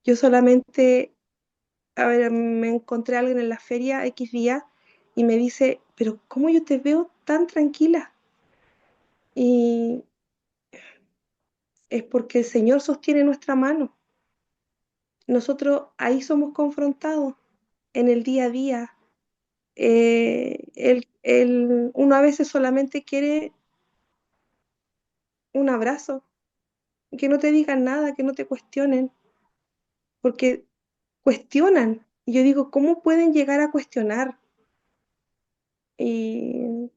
Yo solamente, a ver, me encontré a alguien en la feria X día y me dice, pero ¿cómo yo te veo tan tranquila? Y es porque el Señor sostiene nuestra mano. Nosotros ahí somos confrontados en el día a día. Uno a veces solamente quiere un abrazo, que no te digan nada, que no te cuestionen, porque cuestionan. Y yo digo, ¿cómo pueden llegar a cuestionar? Y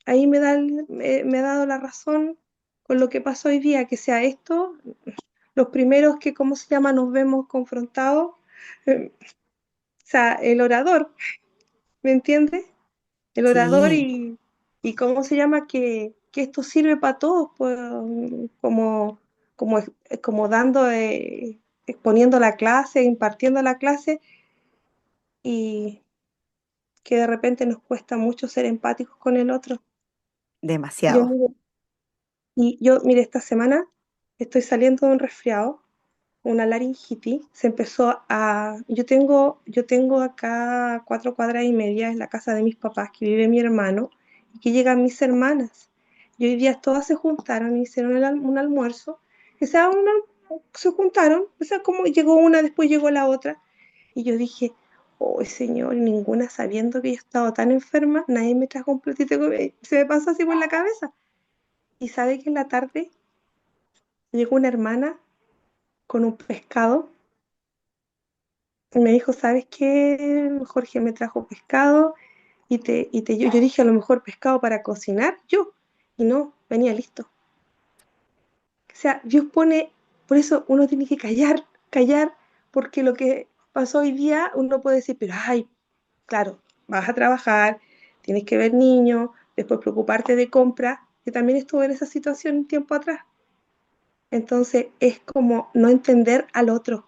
ahí me ha dado la razón con lo que pasó hoy día, que sea esto, los primeros que, ¿cómo se llama?, nos vemos confrontados, o sea, el orador, ¿me entiendes? El orador Sí, y ¿cómo se llama? Que esto sirve para todos, pues, como, como, como dando, exponiendo la clase, impartiendo la clase, y que de repente nos cuesta mucho ser empáticos con el otro. Yo, demasiado. mire, esta semana estoy saliendo de un resfriado, una laringitis, se empezó a... Yo tengo acá 4 cuadras y media en la casa de mis papás, que vive mi hermano, y que llegan mis hermanas. Y hoy día todas se juntaron y hicieron un almuerzo, o sea, se juntaron, o sea, como llegó una, después llegó la otra, y yo dije, oh señor, ninguna sabiendo que yo estaba tan enferma, nadie me trajo un platito de comida, se me pasó así por la cabeza. Y sabe que en la tarde llegó una hermana con un pescado y me dijo, ¿sabes qué? Jorge me trajo pescado yo dije, a lo mejor pescado para cocinar yo. Y no, venía listo. O sea, Dios pone, por eso uno tiene que callar, porque lo que pasó hoy día, uno puede decir, pero ay, claro, vas a trabajar, tienes que ver niños, después preocuparte de compra. Yo también estuve en esa situación un tiempo atrás. Entonces es como no entender al otro.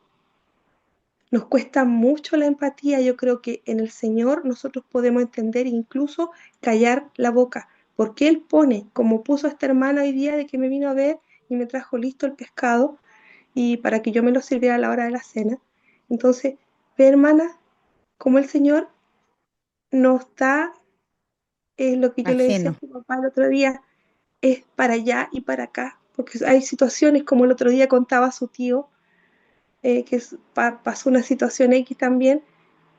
Nos cuesta mucho la empatía. Yo creo que en el Señor nosotros podemos entender e incluso callar la boca, porque Él pone, como puso a esta hermana hoy día de que me vino a ver y me trajo listo el pescado y para que yo me lo sirviera a la hora de la cena. Entonces, ve hermana, como el Señor nos da lo que yo le decía a Ajeno. su papá el otro día, es para allá y para acá, porque hay situaciones como el otro día contaba a su tío, pasó una situación X también,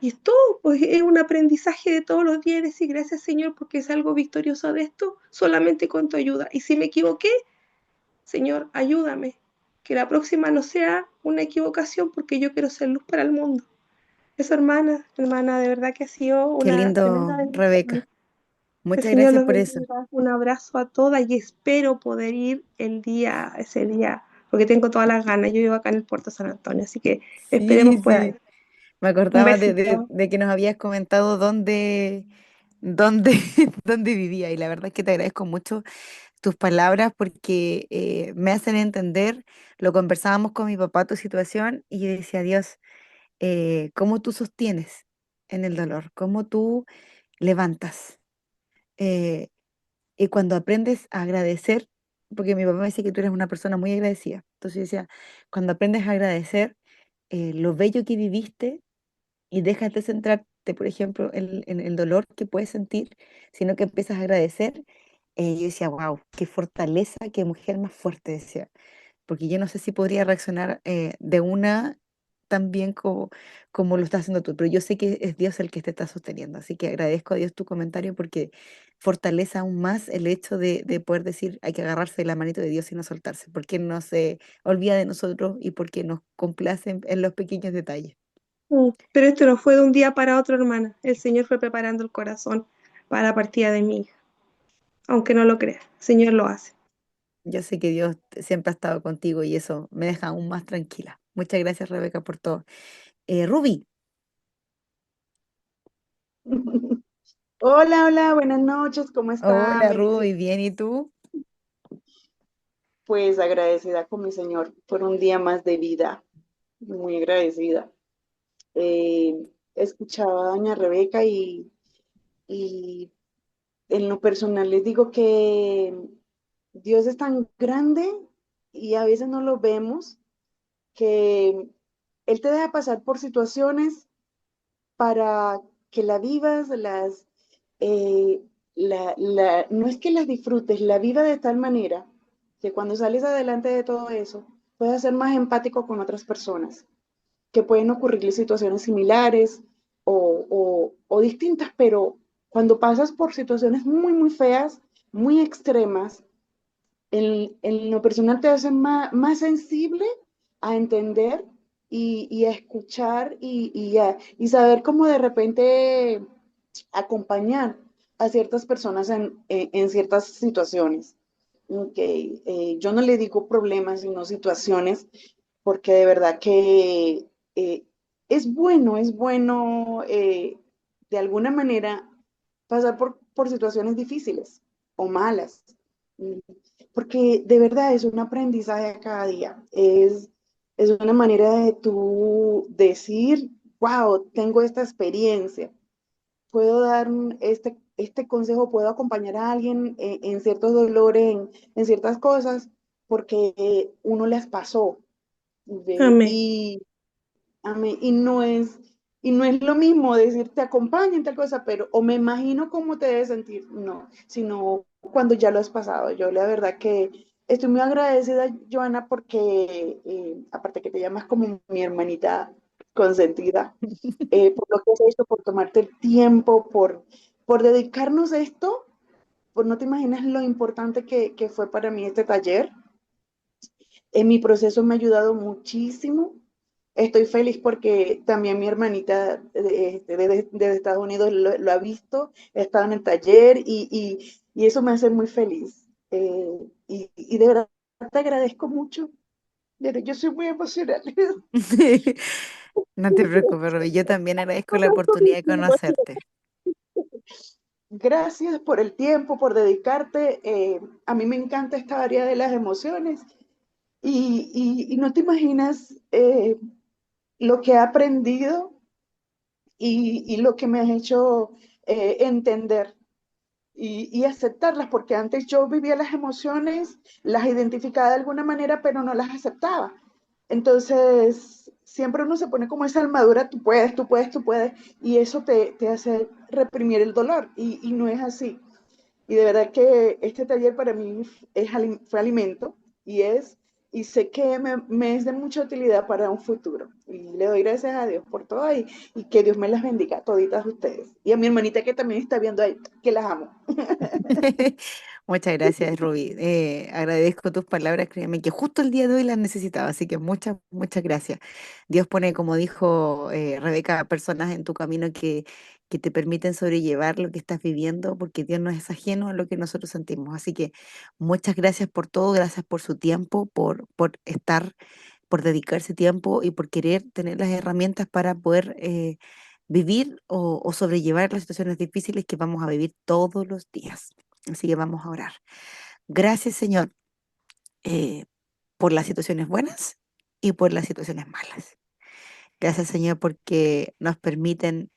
y es todo, pues es un aprendizaje de todos los días, decir gracias Señor porque es algo victorioso de esto, solamente con tu ayuda. Y si me equivoqué, Señor, ayúdame, que la próxima no sea una equivocación porque yo quiero ser luz para el mundo. Eso, hermana, de verdad que ha sido Qué una tremenda lindo, bendición. Rebeca. Que el Muchas Señor gracias los por eso. bendiga. Un abrazo a todas y espero poder ir ese día, porque tengo todas las ganas. Yo vivo acá en el puerto de San Antonio, así que esperemos Sí, pueda ir. sí. Me Un acordaba besito. de que nos habías comentado dónde, dónde vivía y la verdad es que te agradezco mucho tus palabras porque me hacen entender, lo conversábamos con mi papá tu situación y yo decía, Dios, cómo tú sostienes en el dolor, cómo tú levantas. eh, y cuando aprendes a agradecer, porque mi papá me decía que tú eres una persona muy agradecida, entonces yo decía, cuando aprendes a agradecer lo bello que viviste y dejas de centrarte, por ejemplo, en el dolor que puedes sentir, sino que empiezas a agradecer, yo decía, wow, qué fortaleza, qué mujer más fuerte, decía, porque yo no sé si podría reaccionar de una tan bien como lo estás haciendo tú, pero yo sé que es Dios el que te está sosteniendo, así que agradezco a Dios tu comentario porque fortalece aún más el hecho de poder decir, hay que agarrarse de la manito de Dios y no soltarse, porque no se olvida de nosotros y porque nos complace en los pequeños detalles. Pero esto no fue de un día para otro, hermana. El Señor fue preparando el corazón para la partida de mi hija. Aunque no lo creas, el Señor lo hace. Yo sé que Dios siempre ha estado contigo y eso me deja aún más tranquila. Muchas gracias, Rebeca, por todo. Ruby, Hola, hola, buenas noches, ¿cómo está, hola, Melissa? Ruby, ¿bien y tú? Pues agradecida con mi Señor por un día más de vida, muy agradecida. Eh, Escuchaba a doña Rebeca y en lo personal les digo que Dios es tan grande y a veces no lo vemos, que Él te deja pasar por situaciones para que la vivas, eh, no es que las disfrutes, la viva de tal manera que cuando sales adelante de todo eso, puedes ser más empático con otras personas, que pueden ocurrirle situaciones similares o distintas, pero cuando pasas por situaciones muy, muy feas, muy extremas, en lo personal te hace más sensible a entender y a escuchar y saber cómo de repente acompañar a ciertas personas en ciertas situaciones. Okay. Yo no le digo problemas, sino situaciones, porque de verdad que eh, es bueno de alguna manera pasar por situaciones difíciles o malas, mm, porque de verdad es un aprendizaje cada día, es una manera de tú decir, wow, tengo esta experiencia, puedo dar este consejo, puedo acompañar a alguien en ciertos dolores, en ciertas cosas, porque uno las pasó. ¿Ve? Amén. Y no es lo mismo decir te acompaño en tal cosa, pero o me imagino cómo te debes sentir, no, sino cuando ya lo has pasado. Yo la verdad que estoy muy agradecida, Joana, porque aparte que te llamas como mi hermanita consentida, por lo que has hecho, por tomarte el tiempo, por dedicarnos a esto, pues no te imaginas lo importante que fue para mí este taller. En mi proceso me ha ayudado muchísimo. Estoy feliz porque también mi hermanita de Estados Unidos lo ha visto, he estado en el taller y eso me hace muy feliz. Y de verdad te agradezco mucho. Yo soy muy emocional. No te preocupes, Rubí. Yo también agradezco la oportunidad de conocerte. Gracias por el tiempo, por dedicarte. A mí me encanta esta área de las emociones y no te imaginas lo que he aprendido y lo que me has hecho entender y aceptarlas, porque antes yo vivía las emociones, las identificaba de alguna manera, pero no las aceptaba. Entonces, siempre uno se pone como esa armadura, tú puedes, tú puedes, tú puedes, y eso te hace reprimir el dolor, y no es así. Y de verdad que este taller para mí fue alimento y y sé que me es de mucha utilidad para un futuro. Y le doy gracias a Dios por todo y que Dios me las bendiga a toditas ustedes. Y a mi hermanita que también está viendo ahí, que las amo. Muchas gracias, Rubí. Agradezco tus palabras, créeme que justo el día de hoy las necesitaba, así que muchas, muchas gracias. Dios pone, como dijo Rebeca, personas en tu camino que te permiten sobrellevar lo que estás viviendo, porque Dios no es ajeno a lo que nosotros sentimos. Así que muchas gracias por todo, gracias por su tiempo, por estar, por dedicarse tiempo y por querer tener las herramientas para poder vivir o sobrellevar las situaciones difíciles que vamos a vivir todos los días. Así que vamos a orar. Gracias, Señor, eh, por las situaciones buenas y por las situaciones malas. Gracias, Señor, porque nos permiten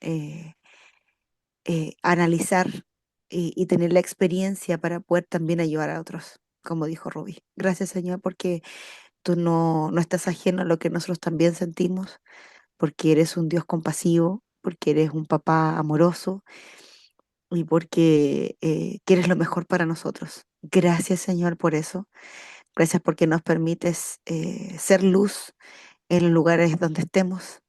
analizar y tener la experiencia para poder también ayudar a otros, como dijo Rubí. Gracias, Señor, porque tú no estás ajeno a lo que nosotros también sentimos, porque eres un Dios compasivo, porque eres un papá amoroso y porque quieres lo mejor para nosotros. Gracias, Señor, por eso. Gracias porque nos permites ser luz en los lugares donde estemos.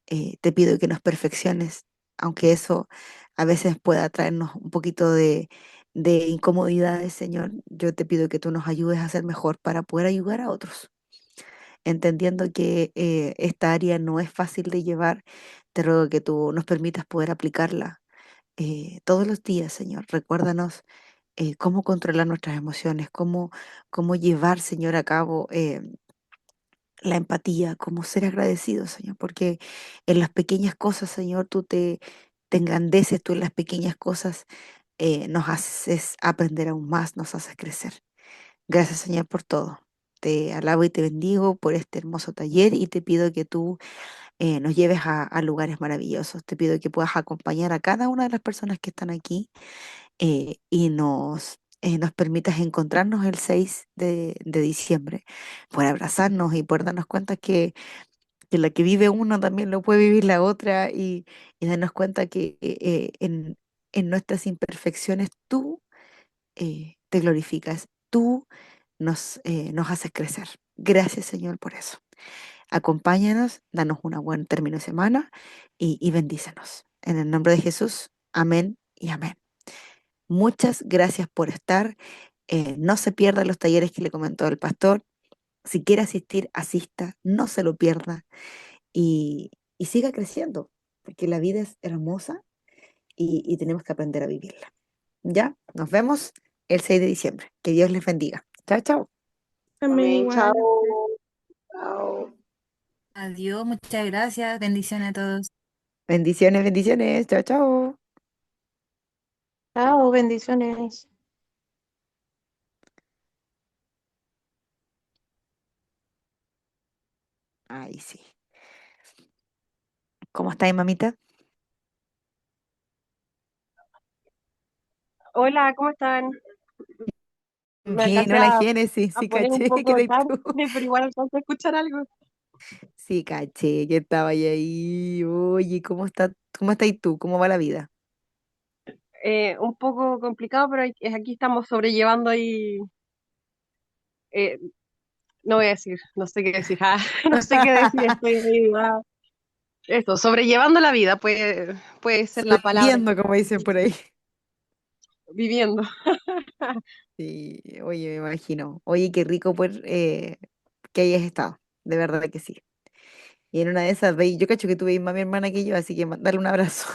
Te pido que nos perfecciones, aunque eso a veces pueda traernos un poquito de incomodidades, Señor. Yo te pido que tú nos ayudes a ser mejor para poder ayudar a otros. Entendiendo que esta área no es fácil de llevar, te ruego que tú nos permitas poder aplicarla todos los días, Señor. Recuérdanos cómo controlar nuestras emociones, cómo llevar, Señor, a cabo la empatía, cómo ser agradecidos, Señor, porque en las pequeñas cosas, Señor, te engrandeces, tú en las pequeñas cosas nos haces aprender aún más, nos haces crecer. Gracias, Señor, por todo. Te alabo y te bendigo por este hermoso taller y te pido que tú nos lleves a lugares maravillosos. Te pido que puedas acompañar a cada una de las personas que están aquí y nos permitas encontrarnos el 6 de diciembre, por abrazarnos y por darnos cuenta que la que vive uno también lo puede vivir la otra y darnos cuenta que en nuestras imperfecciones tú te glorificas, tú nos haces crecer. Gracias, Señor, por eso. Acompáñanos, danos una buen término de semana y bendícenos. En el nombre de Jesús, amén y amén. Muchas gracias por estar. No se pierda los talleres que le comentó el pastor. Si quiere asistir, asista, no se lo pierda y siga creciendo, porque la vida es hermosa y tenemos que aprender a vivirla. Ya, nos vemos el 6 de diciembre. Que Dios les bendiga. Chao, chao. Amén, Amén, igual. chao. Chao. Adiós, muchas gracias. Bendiciones a todos. Bendiciones, bendiciones. Chao, chao. Chao, bendiciones. Ay, sí. ¿Cómo estáis, mamita? Hola, ¿cómo están? Me Bien, alcancé hola, Génesis. a Sí, poner un caché que poco eres tarde, tú. pero igual alcancé a escuchar algo. Sí, caché que estaba ahí. Oye, cómo estás tú? ¿Cómo va la vida? Un poco complicado, pero aquí estamos sobrellevando ahí. eh, no voy a decir, no sé qué decir. No sé qué decir, estoy ahí. Esto, sobrellevando la vida puede ser la palabra. Sobreviviendo, como dicen por ahí. Viviendo. Sí, oye, me imagino. Oye, qué rico que hayas estado. De verdad que sí. Y en una de esas, yo cacho que tú veis más a mi hermana que yo, así que darle un abrazo.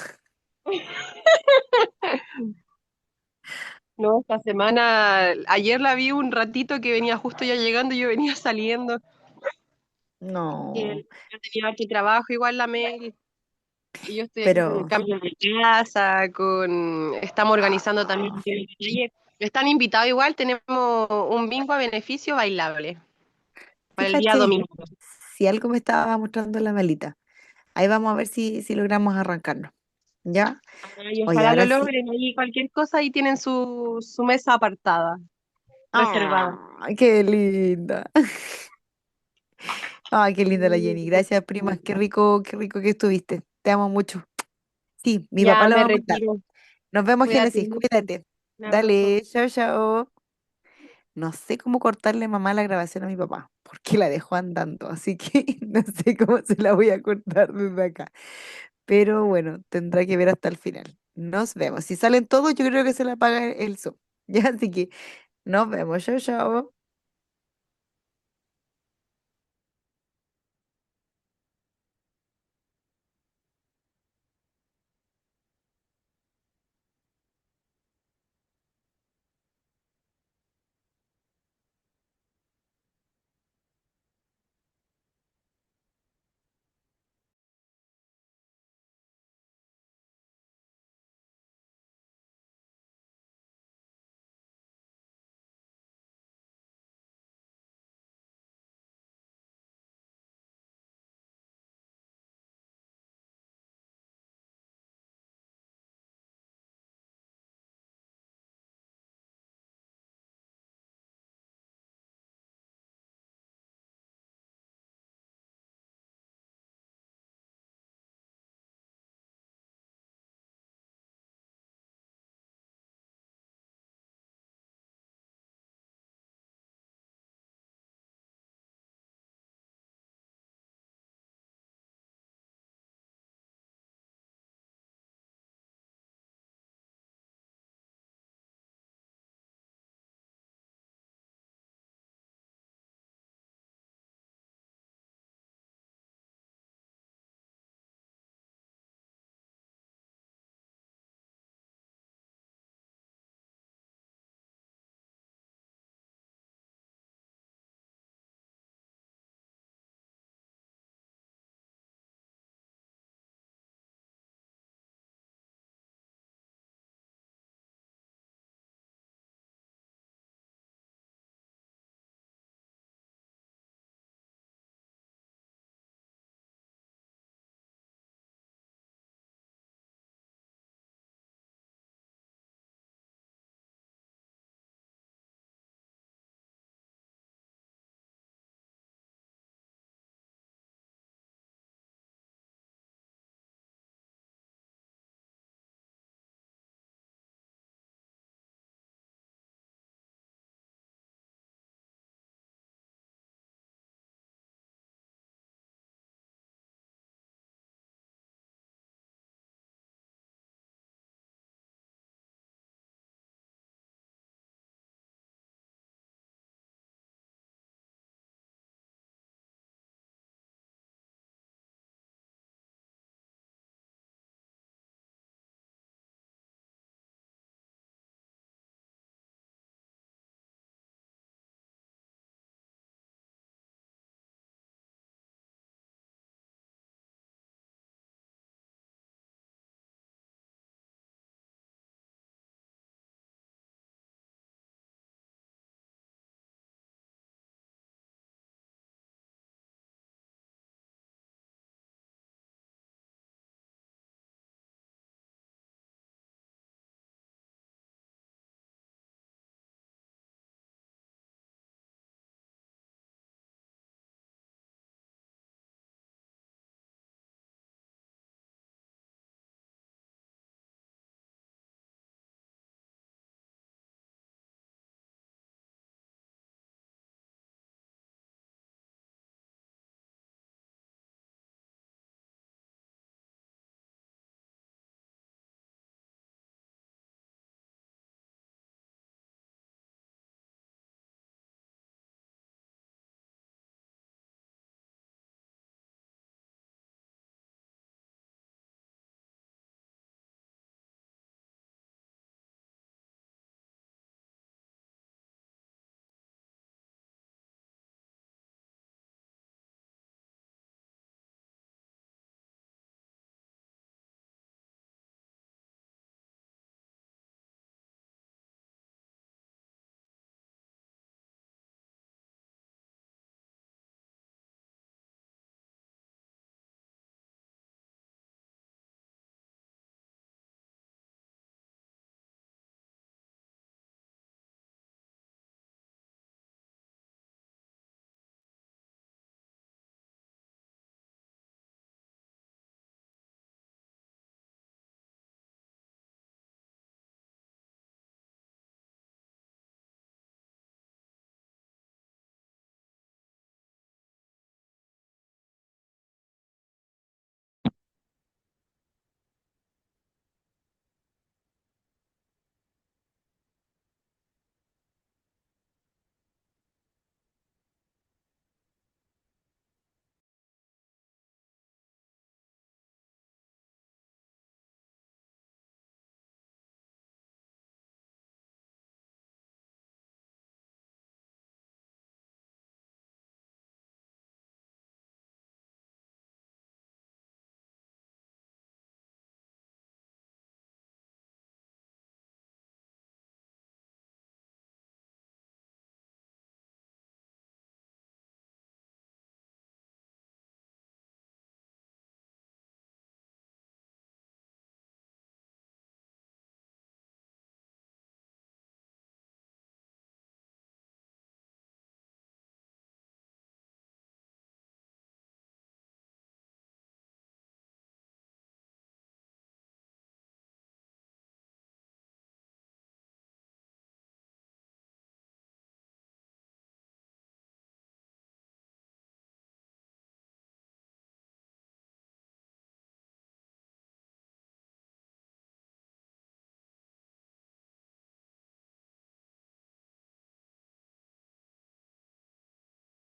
No, esta semana, ayer la vi un ratito que venía justo ya llegando, yo venía saliendo, No, que yo tenía que trabajo igual la Mel. Y yo estoy aquí con el pero cambio de casa, estamos organizando también un tema de taller. Están invitados igual, tenemos un bingo a beneficio bailable sí, para el día caché. domingo. Si algo me estaba mostrando la malita. Ahí vamos a ver si logramos arrancarnos. ¿Ya? Y Oye, ojalá lo ahora sí. logren, ahí cualquier cosa, ahí tienen su mesa apartada, reservada. ¡Ay, qué linda! Ay, qué linda la Jenny. Gracias, prima. Qué rico que estuviste. Te amo mucho. Sí, mi papá Ya la me va a mandar. retiro. Nos vemos, Cuídate Génesis. mucho. Cuídate. Un abrazo. Dale, chao, chao. No sé cómo cortarle mamá la grabación a mi papá, porque la dejó andando, así que no sé cómo se la voy a cortar desde acá. Pero bueno, tendrá que ver hasta el final. Nos vemos. Si salen todos, yo creo que se la paga el Zoom. Ya, así que nos vemos. Chao, chao.